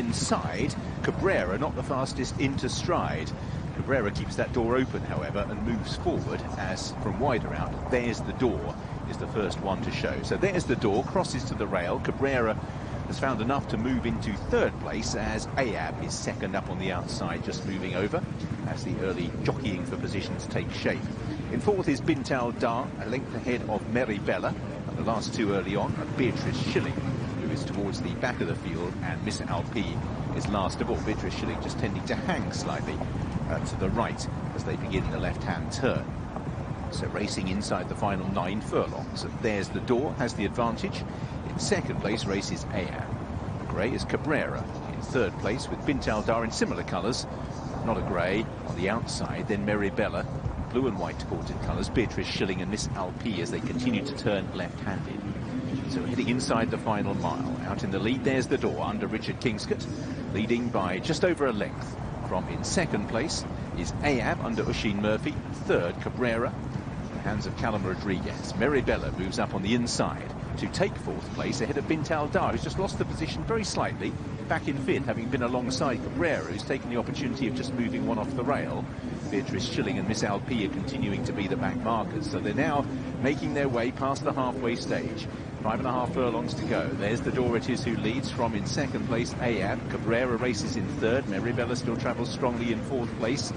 inside, Cabrera not the fastest into stride. Cabrera keeps that door open, however, and moves forward as from wider out. There's the door is the first one to show. So there's the door, crosses to the rail. Cabrera has found enough to move into third place as Ayab is second up on the outside, just moving over as the early jockeying for positions take shape. In fourth is Bint Al Dar, a length ahead of Meribella, and the last two early on are Beatrice Schilling, who is towards the back of the field, and Miss Alpi is last of all. Beatrice Schilling just tending to hang slightly to the right as they begin the left-hand turn. So racing inside the final 9 furlongs, and there's the door, has the advantage. In second place races Ayab. Grey is Cabrera. In third place with Bint Al Dar in similar colours, not a grey, on the outside. Then Meribella, blue and white quartered colours, Beatrice Schilling and Miss Alpi as they continue to turn left-handed. So heading inside the final mile. Out in the lead, there's the door under Richard Kingscott, leading by just over a length. From in second place is Ayab under Oisin Murphy. Third, Cabrera, in the hands of Callum Rodriguez. Meribella moves up on the inside to take fourth place ahead of Bint Al Dar, who's just lost the position very slightly, back in fifth, having been alongside Cabrera, who's taken the opportunity of just moving one off the rail. Beatrice Schilling and Miss Alpi are continuing to be the back markers, so they're now making their way past the halfway stage. 5.5 furlongs to go. There's the door, it is who leads. From in second place Ayab. Cabrera races in third. Meribella still travels strongly in fourth place.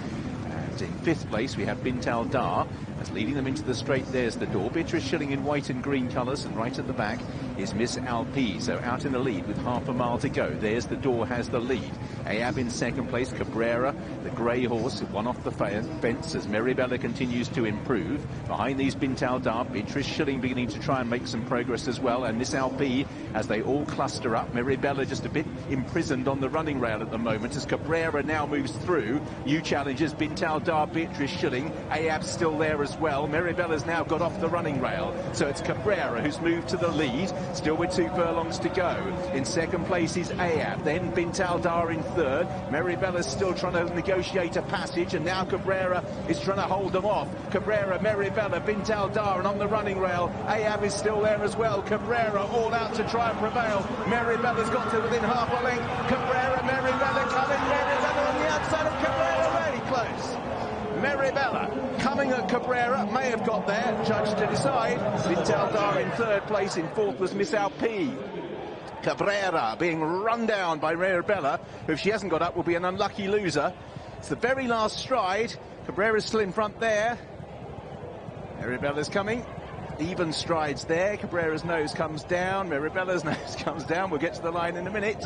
And in fifth place we have Bint Al Dar. That's leading them into the straight. There's the door. Beatrice Schilling in white and green colours, and right at the back is Miss Alpi. So out in the lead with half a mile to go. There's the door, has the lead. Ayab in second place. Cabrera, the grey horse, one off the fence as Meribella continues to improve. Behind these Bint Al Dar, Beatrice Schilling beginning to try and make some progress as well, and Miss Alpi as they all cluster up. Meribella just a bit imprisoned on the running rail at the moment as Cabrera now moves through. New challengers, Bint Al Dar, Beatrice Schilling. Ayab still there as well. Meribella's now got off the running rail, so it's Cabrera who's moved to the lead, still with 2 furlongs to go. In second place is Ayab, then Bint Al Dar in third. Meribella's still trying to negotiate a passage, and now Cabrera is trying to hold them off. Cabrera, Meribella, Bint Al Dar, and on the running rail Ayab is still there as well. Cabrera all out to try and prevail. Meribella's got to within half a length. Cabrera, Meribella coming. Meribella on the outside of Cabrera, really close. Meribella coming at Cabrera, may have got there, judge to decide. Bint Al Dar in third place, in fourth was Miss Alpi. Cabrera being run down by Meribella, who if she hasn't got up will be an unlucky loser. It's the very last stride. Cabrera's still in front there. Meribella's coming. Even strides there. Cabrera's nose comes down. Meribella's nose comes down. We'll get to the line in a minute.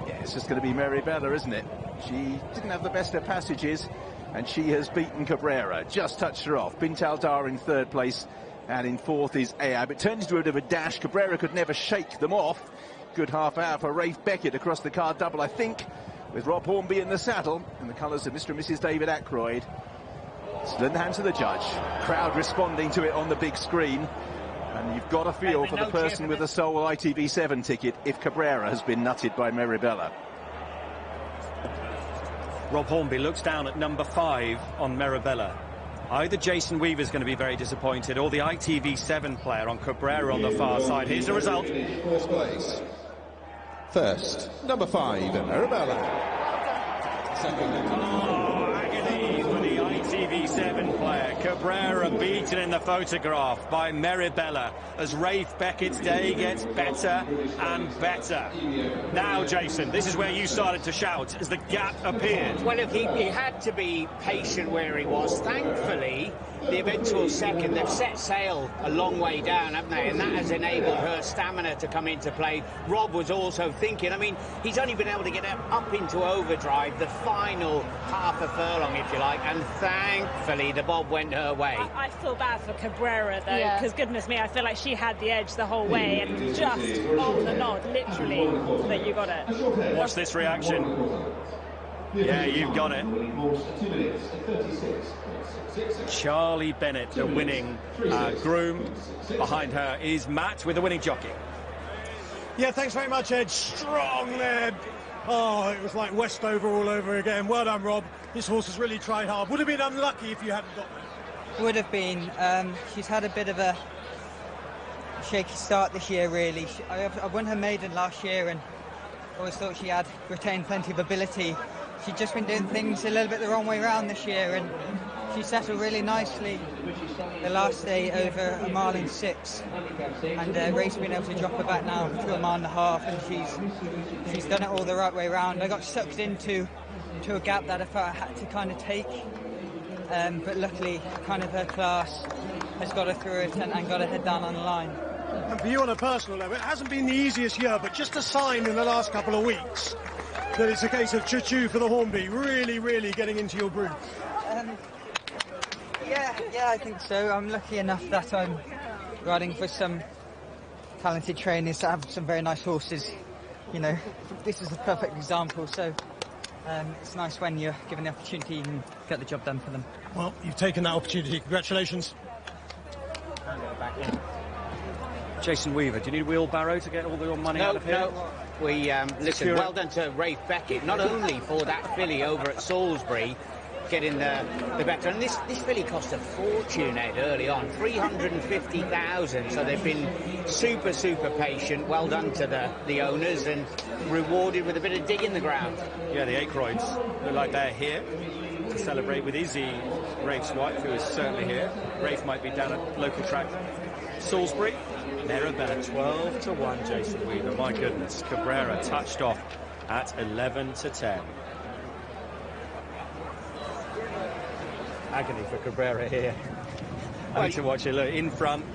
Yeah, it's just going to be Meribella, isn't it? She didn't have the best of passages, and she has beaten Cabrera. Just touched her off. Bint Al Dar in third place, and in fourth is Ayab. It turned into a bit of a dash. Cabrera could never shake them off. Good half hour for Rafe Beckett across the card double, I think, with Rob Hornby in the saddle, and the colours of Mr. and Mrs. David Ackroyd. Still in the hands of the judge. Crowd responding to it on the big screen. And you've got a feel for the person with the sole ITV7 ticket if Cabrera has been nutted by Meribella. Rob Hornby looks down at number 5 on Meribella. Either Jason Weaver's going to be very disappointed, or the ITV7 player on Cabrera on the far side. Here's the result. First place. First, number 5, Meribella. Second, agony for the ITV7 player. Cabrera beaten in the photograph by Meribella as Rafe Beckett's day gets better and better. Now, Jason, this is where you started to shout as the gap appeared. Well, look, he had to be patient where he was. Thankfully, the eventual second, they've set sail a long way down, haven't they? And that has enabled her stamina to come into play. Rob was also thinking, I mean, he's only been able to get up into overdrive the final half a furlong, if you like, and thankfully the bob went her way. I feel bad for Cabrera, though, because goodness me, I feel like she had the edge the whole way, and just on the nod, literally, that you got it. Watch this reaction. Yeah, you've got it. Charlie Bennett, the winning groom. Behind her is Matt with the winning jockey. Yeah, thanks very much, Ed. Strong there. Oh, it was like Westover all over again. Well done, Rob. This horse has really tried hard. Would have been unlucky if you hadn't got there. Would have been. She's had a bit of a shaky start this year, really. I won her maiden last year, and Always thought she had retained plenty of ability. She'd just been doing things a little bit the wrong way around this year, and she settled really nicely the last day over 1 mile and 6, and Ray's been able to drop her back now to 1.5 miles, and she's done it all the right way around. I got sucked into a gap that I felt I had to kind of take, but luckily kind of her class has got her through it and got her head down on the line. And for you on a personal level, it hasn't been the easiest year, but just a sign in the last couple of weeks that it's a case of choo-choo for the Hornby, really getting into your groove. Yeah, I think so. I'm lucky enough that I'm riding for some talented trainers that have some very nice horses. You know, this is a perfect example, so it's nice when you're given the opportunity and get the job done for them. Well, you've taken that opportunity. Congratulations. Jason Weaver, do you need a wheelbarrow to get all your money out of here? No. We, listen, well done to Rafe Beckett, not only for that filly over at Salisbury, getting the better. And this filly cost a fortune, Ed, early on, 350,000. So they've been super patient. Well done to the owners, and rewarded with a bit of dig in the ground. Yeah, the Aykroyds look like they're here to celebrate with Izzy, Rafe's wife, who is certainly here. Rafe might be down at local track Salisbury. Meribella 12-1, Jason Weaver. My goodness, Cabrera touched off at 11-10. Agony for Cabrera here. I need to watch it. Look, in front.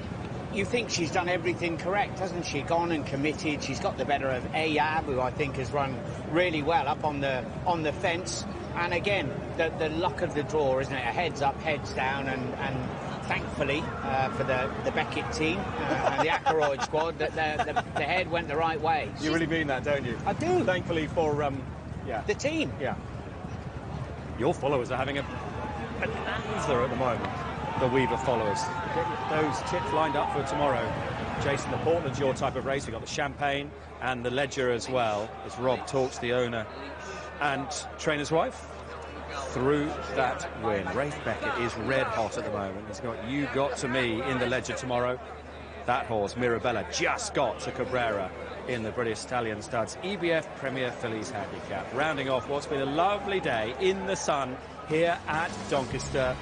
You think she's done everything correct, hasn't she? Gone and committed. She's got the better of Ayab, who I think has run really well up on the fence. And again, the luck of the draw, isn't it? A heads up, heads down, and thankfully for the Beckett team and the Aykroyd squad, that the head went the right way. You really mean that, don't you? I do. Thankfully for the team. Yeah. Your followers are having a bonanza at the moment. The Weaver followers. Get those tips lined up for tomorrow. Jason, the Portland's your type of race. We've got the Champagne and the Ledger as well, as Rob talks the owner and trainer's wife through that win. Rafe Beckett is red hot at the moment. He's got You Got To Me in the Ledger tomorrow. That horse, Meribella, just got to Cabrera in the British Stallion Studs EBF Premier Fillies Handicap. Rounding off what's been a lovely day in the sun here at Doncaster.